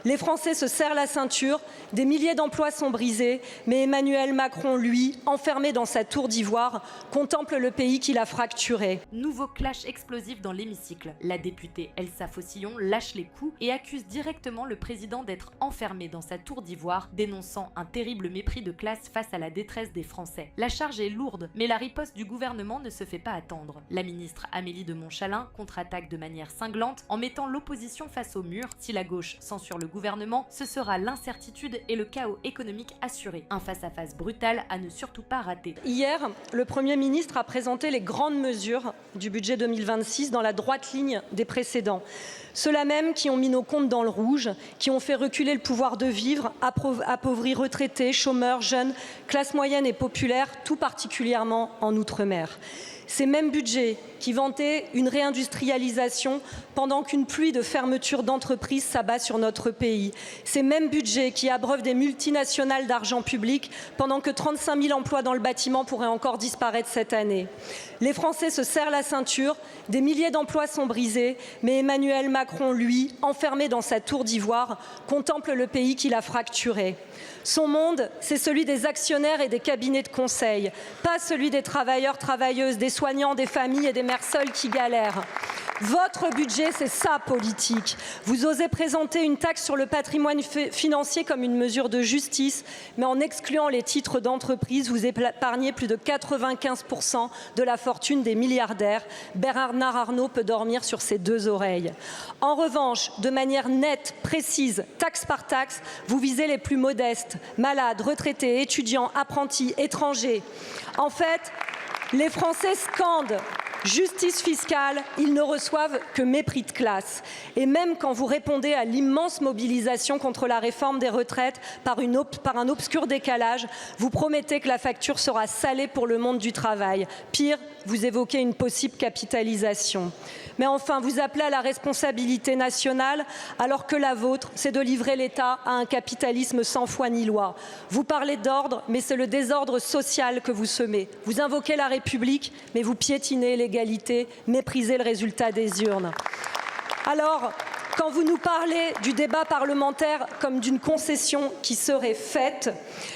Les Français se serrent la ceinture, des milliers d'emplois sont brisés, mais Emmanuel Macron, lui, enfermé dans sa tour d'ivoire, contemple le pays qu'il a fracturé. Nouveau clash explosif dans l'hémicycle. La députée Elsa Faucillon lâche les coups et accuse directement le président d'être enfermé dans sa tour d'ivoire, dénonçant un terrible mépris de classe face à la détresse des Français. La charge est lourde, mais la riposte du gouvernement ne se fait pas attendre. La ministre Amélie de Montchalin contre-attaque de manière cinglante en mettant l'opposition face au mur. Si la gauche censure le gouvernement, ce sera l'incertitude et le chaos économique assuré. Un face-à-face brutal à ne surtout pas rater. Hier, le Premier ministre a présenté les grandes mesures du budget 2026 dans la droite ligne des précédents. Ceux-là même qui ont mis nos comptes dans le rouge, qui ont fait reculer le pouvoir de vivre, appauvri retraités, chômeurs, jeunes, classe moyenne et populaire, tout particulièrement en Outre-mer. Ces mêmes budgets qui vantaient une réindustrialisation pendant qu'une pluie de fermetures d'entreprises s'abat sur notre pays. Ces mêmes budgets qui abreuvent des multinationales d'argent public pendant que 35 000 emplois dans le bâtiment pourraient encore disparaître cette année. Les Français se serrent la ceinture, des milliers d'emplois sont brisés, mais Emmanuel Macron, lui, enfermé dans sa tour d'ivoire, contemple le pays qu'il a fracturé. Son monde, c'est celui des actionnaires et des cabinets de conseil, pas celui des travailleurs, travailleuses, des soignants, des familles et des mères seules qui galèrent. Votre budget, c'est sa politique. Vous osez présenter une taxe sur le patrimoine financier comme une mesure de justice, mais en excluant les titres d'entreprise, vous épargnez plus de 95% de la fortune des milliardaires. Bernard Arnault peut dormir sur ses deux oreilles. En revanche, de manière nette, précise, taxe par taxe, vous visez les plus modestes, malades, retraités, étudiants, apprentis, étrangers. En fait, les Français scandent justice fiscale, ils ne reçoivent que mépris de classe. Et même quand vous répondez à l'immense mobilisation contre la réforme des retraites par un obscur décalage, vous promettez que la facture sera salée pour le monde du travail. Pire, vous évoquez une possible capitalisation. Mais enfin, vous appelez à la responsabilité nationale alors que la vôtre, c'est de livrer l'État à un capitalisme sans foi ni loi. Vous parlez d'ordre, mais c'est le désordre social que vous semez. Vous invoquez la République, mais vous piétinez l'égalité, méprisez le résultat des urnes. Alors, quand vous nous parlez du débat parlementaire comme d'une concession qui serait faite,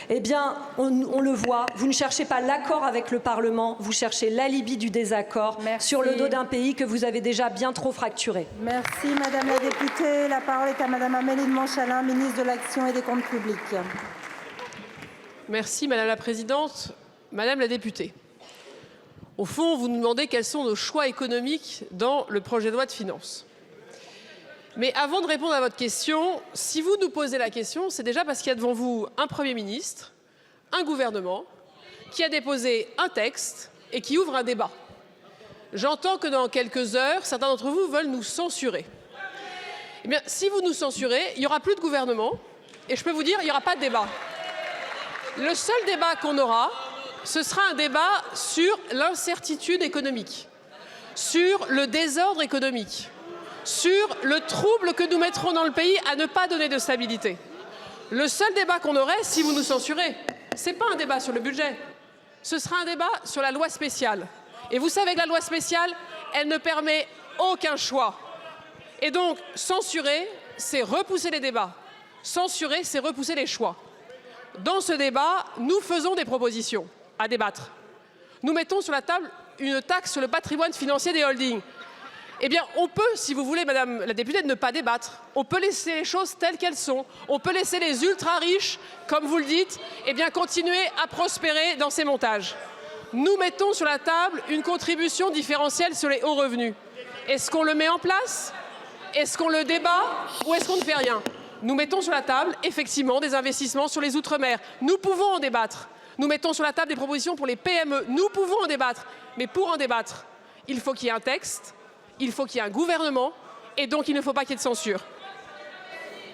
eh bien, on le voit, vous ne cherchez pas l'accord avec le Parlement, vous cherchez l'alibi du désaccord sur le dos d'un pays que vous avez déjà bien trop fracturé. Merci Madame la députée. La parole est à Madame Amélie de Montchalin, ministre de l'Action et des Comptes publics. Merci Madame la Présidente. Madame la députée, au fond, vous nous demandez quels sont nos choix économiques dans le projet de loi de finances. Mais avant de répondre à votre question, si vous nous posez la question, c'est déjà parce qu'il y a devant vous un Premier ministre, un gouvernement, qui a déposé un texte et qui ouvre un débat. J'entends que dans quelques heures, certains d'entre vous veulent nous censurer. Eh bien, si vous nous censurez, il n'y aura plus de gouvernement et je peux vous dire, il n'y aura pas de débat. Le seul débat qu'on aura, ce sera un débat sur l'incertitude économique, sur le désordre économique, sur le trouble que nous mettrons dans le pays à ne pas donner de stabilité. Le seul débat qu'on aurait, si vous nous censurez, ce n'est pas un débat sur le budget. Ce sera un débat sur la loi spéciale. Et vous savez que la loi spéciale, elle ne permet aucun choix. Et donc, censurer, c'est repousser les débats. Censurer, c'est repousser les choix. Dans ce débat, nous faisons des propositions à débattre. Nous mettons sur la table une taxe sur le patrimoine financier des holdings. Eh bien, on peut, si vous voulez, Madame la députée, ne pas débattre. On peut laisser les choses telles qu'elles sont. On peut laisser les ultra-riches, comme vous le dites, eh bien, continuer à prospérer dans ces montages. Nous mettons sur la table une contribution différentielle sur les hauts revenus. Est-ce qu'on le met en place? Est-ce qu'on le débat? Ou est-ce qu'on ne fait rien? Nous mettons sur la table, effectivement, des investissements sur les Outre-mer. Nous pouvons en débattre. Nous mettons sur la table des propositions pour les PME. Nous pouvons en débattre. Mais pour en débattre, il faut qu'il y ait un texte. Il faut qu'il y ait un gouvernement et donc il ne faut pas qu'il y ait de censure.